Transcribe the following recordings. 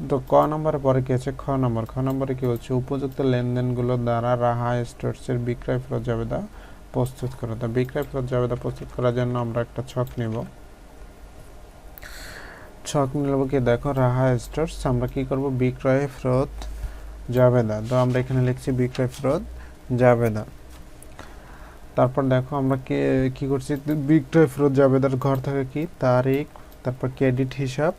তো ক নম্বরে পরে কি আছে, খ নম্বরে কি বলছে, উপযুক্ত লেনদেনগুলো দ্বারা রাহা স্টোরসের বিক্রয় ফেরত জাবেদা প্রস্তুত করা। তো বিক্রয় ফেরত জাবেদা প্রস্তুত করার জন্য আমরা একটা ছক নিব। ছক নিব কি, দেখো রাহা স্টোরস, আমরা কি করব, বিক্রয় ফেরত জাবেদা। তো আমরা এখানে লিখছি বিক্রয় ফেরত জাবেদা। তারপর দেখো আমরা কি করছি, বিক্রয় ফেরত জাবেদার ঘর থেকে কি তারিখ, তারপর ক্রেডিট হিসাব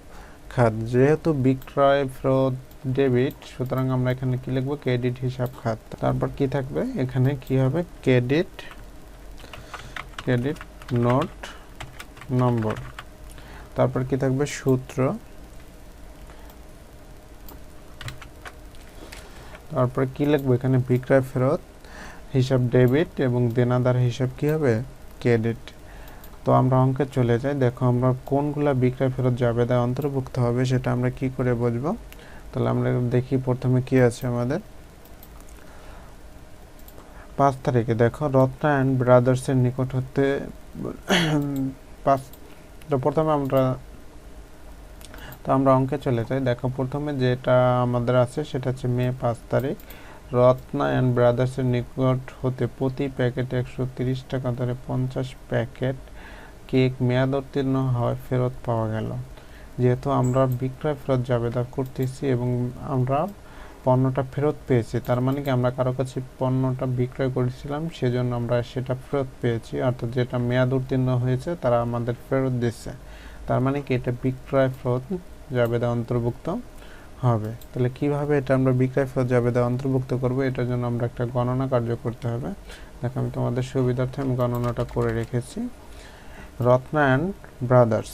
খাত। যেহেতু বিক্রয় ফেরত ডেবিট, সুতরাং আমরা এখানে কি লিখবো, ক্রেডিট হিসাব খাত। তারপর কি থাকবে এখানে, কি হবে, ক্রেডিট নোট নম্বর। তারপর কি থাকবে, সূত্র। তারপর কি লিখবো এখানে, বিক্রয় ফেরত হিসাব ডেবিট এবং দেনাদার হিসাব কি হবে, ক্রেডিট। তো আমরা অঙ্কে চলে যাই। দেখো আমরা কোনগুলা বিক্রয় ফেরত জাবেদায় অন্তর্ভুক্ত হবে সেটা আমরা কি করে বুঝবো। তাহলে আমরা দেখি প্রথমে কি আছে আমাদের। 5 তারিখে দেখো রত্না অ্যান্ড ব্রাদার্সের নিকট হতে প্রথমে আমরা অঙ্কে চলে যাই। দেখো প্রথমে যেটা আমাদের আছে সেটা হচ্ছে মে 5 তারিখ, রত্না অ্যান্ড ব্রাদার্সের নিকট হতে প্রতি প্যাকেটে 130 টাকা ধরে 50 প্যাকেট কেক মেয়াদ উত্তীর্ণ হয় ফেরত পাওয়া গেল। যেহেতু আমরা বিক্রয় ফেরত জাবেদা করতেছি এবং আমরা পণ্যটা ফেরত পেয়েছি, তার মানে কি আমরা কারো কাছে পণ্যটা বিক্রয় করেছিলাম, সেজন্য আমরা সেটা ফেরত পেয়েছি, অর্থাৎ যেটা মেয়াদ উত্তীর্ণ হয়েছে তারা আমাদের ফেরত দিচ্ছে। তার মানে কি এটা বিক্রয় ফেরত জাবেদা অন্তর্ভুক্ত হবে। তাহলে কিভাবে এটা আমরা বিক্রয় ফেরত জাবেদা অন্তর্ভুক্ত করব, এটার জন্য আমরা একটা গণনা কার্য করতে হবে। দেখো আমি তোমাদের সুবিধার্থে আমি গণনাটা করে রেখেছি। রত্না অ্যান্ড ব্রাদার্স,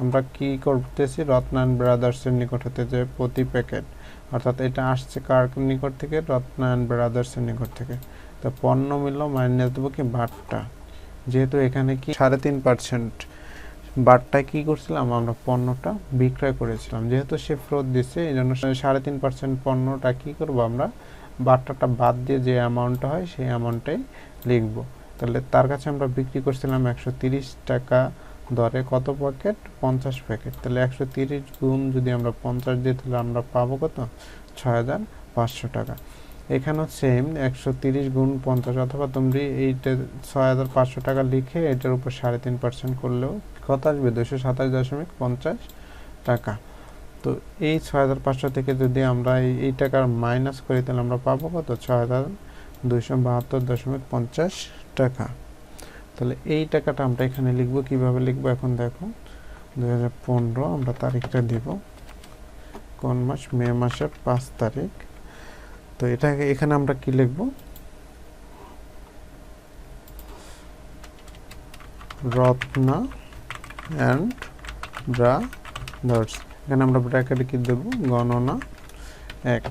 আমরা কি করতেছি, রত্না অ্যান্ড ব্রাদার্সের নিকট হতে যে প্রতি প্যাকেট, অর্থাৎ এটা আসছে কার নিকট থেকে, রত্না অ্যান্ড ব্রাদার্সের নিকট থেকে। তো পণ্য মূল্য মাইনাস দেবো কি বাট্টা, যেহেতু এখানে কি 3.5% বাট্টায় কি করছিলাম, আমরা পণ্যটা বিক্রয় করেছিলাম, যেহেতু সে ফেরত দিচ্ছে এই জন্য 3.5% পণ্যটা কি করবো, আমরা বাট্টাটা বাদ দিয়ে যে অ্যামাউন্টটা হয় সেই অ্যামাউন্টটাই লিখবো। তাহলে তার কাছে আমরা বিক্রি করছিলাম 130 টাকা দরে কত প্যাকেট, 50 প্যাকেট। তাহলে 130 গুণ যদি আমরা 50 দিই তাহলে আমরা পাবো কত, 6500 টাকা। এখানেও সেম 130 গুণ 50, অথবা তুমি এইটা 6500 টাকা লিখে এটার উপর 3.5% করলেও কত আসবে, 227.50 টাকা। তো এই 6500 থেকে যদি আমরা এই টাকার মাইনাস করি তাহলে আমরা পাবো কত, 6272.50 টাকা। তাহলে এই টাকাটা আমরা এখানে লিখবো, কিভাবে লিখবো এখন দেখো, 2015 আমরা তারিখটা দিব, কোন মাস, মে মাসের 5 তারিখ। তো এটাকে এখানে আমরা কি লিখবো, রত্না অ্যান্ড ব্রাদার্স, এখানে আমরা ব্র্যাকেটে কি দেবো, গণনা 1।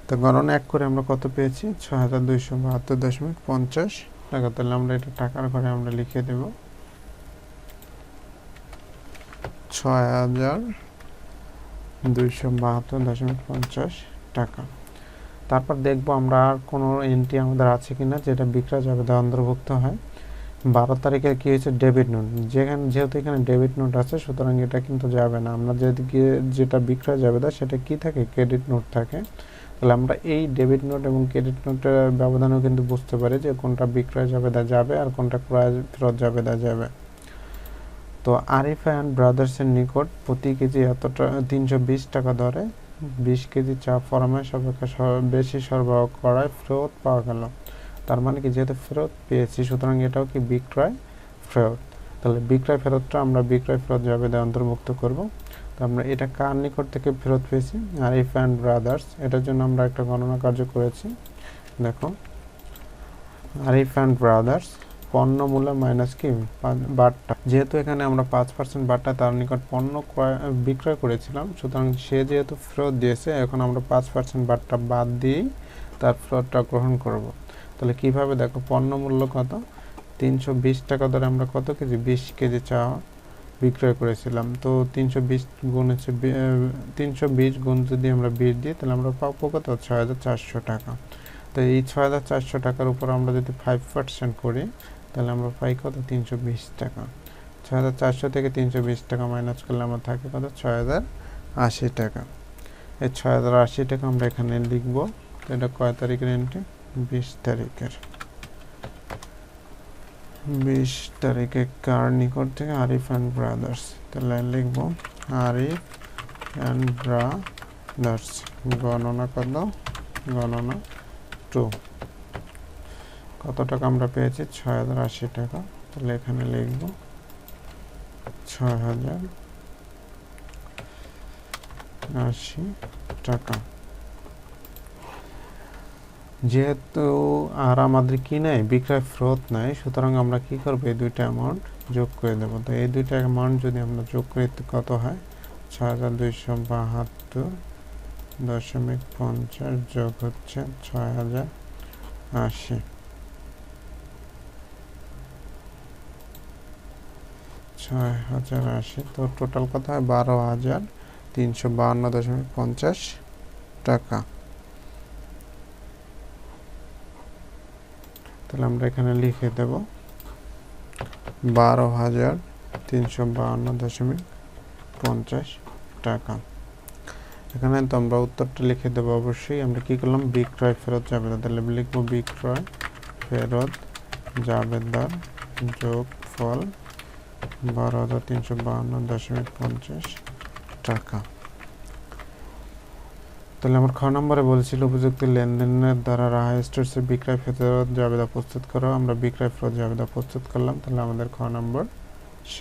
তো গণনা 1 করে আমরা কত পেয়েছি, 6272.50 টাকা। তাহলে আমরা এটা টাকার ঘরে আমরা লিখে দেব 6272.50 টাকা। তারপর দেখবো আমরা আর কোনো এন্ট্রি আমাদের আছে কিনা যেটা বিক্রয় জাবেদা অন্তর্ভুক্ত হয়। 12 তারিখে কি হয়েছে, ডেবিট নোট, যেহেতু এখানে ডেবিট নোট আছে সুতরাং এটা কিন্তু যাবে না। আমরা যেটা বিক্রয় জাবেদা সেটা কি থাকে, ক্রেডিট নোট থাকে। তাহলে আমরা এই ডেবিট নোট এবং ক্রেডিট নোটের ব্যবধানও কিন্তু বুঝতে পারি যে কোনটা বিক্রয় জাবেদা যাবে আর কোনটা ক্রয় ফেরত জাবেদা যাবে। তো আরিফা অ্যান্ড ব্রাদার্সের নিকট প্রতি কেজি এতটা 320 টাকা দরে 20 কেজি চা ফরমাশ অপেক্ষা বেশি সরবরাহ করায় ফেরত পাওয়া গেল। তার মানে কি যেহেতু ফেরত পেয়েছি সুতরাং এটাও কি বিক্রয় ফেরত। তাহলে বিক্রয় ফেরতটা আমরা বিক্রয় ফেরত জাবেদা অন্তর্ভুক্ত করব। তো আমরা এটা কার নিকট থেকে ফেরত পেয়েছি, আরিফা অ্যান্ড ব্রাদার্স, এটার জন্য আমরা একটা গণনা কার্য করেছি। দেখো আরিফা অ্যান্ড ব্রাদার্স, পণ্য মূল্য মাইনাস কি বাট্টা, যেহেতু এখানে আমরা 5% বাট্টা তার নিকট পণ্য বিক্রয় করেছিলাম, সুতরাং সে যেহেতু ফেরত দিয়েছে এখন আমরা 5% বাট্টা বাদ দিয়েই তার ফেরতটা গ্রহণ করব। তাহলে কিভাবে, দেখো পণ্য মূল্য কত, 320 টাকা ধরে আমরা কত কেজি, 20 কেজি চা বিক্রয় করেছিলাম। তো 320 গুণ হচ্ছে 320 গুণ যদি আমরা 20 দিই তাহলে আমরা পাবো কত, 6400 টাকা। তো এই 6400 টাকার উপর আমরা যদি 5% করি তাহলে আমরা পাই কত, 320 টাকা। 6400 থেকে 320 টাকা মাইনাস করলে আমার থাকে কত, 6080 টাকা। এই ৬০৮০ টাকা আমরা এখানে লিখব। তো এটা কয় তারিখের এন্ট্রি? 20 তারিখের। 20 তারিখে কার নিকট থেকে? Arif and brothers. তাহলে লিখব আরিফ অ্যান্ড ব্রাদার্স। গণনা কত? গণনা 2। কত টাকা আমরা পেয়েছি? ৬০৮০ টাকা। তাহলে এখানে লিখব ৬০৮০ টাকা। যেহেতু আর আমাদের কি নাই, বিক্রয় ফেরত নাই, সুতরাং আমরা কি করবো? এই দুইটা অ্যামাউন্ট যোগ করে দেবো। তো এই দুইটা অ্যামাউন্ট যদি আমরা যোগ করি কত হয়? ৬২৭২.৫০ যোগ হচ্ছে ৬০৮০। ৬০৮০। তো টোটাল কত হয়? ১২,৩৫২.৫০ টাকা। তাহলে আমরা এখানে লিখে দেব ১২,৩৫২.৫০ টাকা। এখানে তো আমরা উত্তরটা লিখে দেবো অবশ্যই। আমরা কি করলাম? বিক্রয় ফেরত জাবেদা। তাহলে লিখবো বিক্রয় ফেরত জাবেদার যোগফল ১২,৩৫২.৫০ টাকা। তাহলে আমার খ নম্বরে বলেছিল উপযুক্ত লেনদেনের দ্বারা রাহা স্টোরসের বিক্রয় ফেরত জাবেদা প্রস্তুত করো। আমরা বিক্রয় ফেরত জাবেদা প্রস্তুত করলাম। তাহলে আমাদের খ নম্বর শেষ।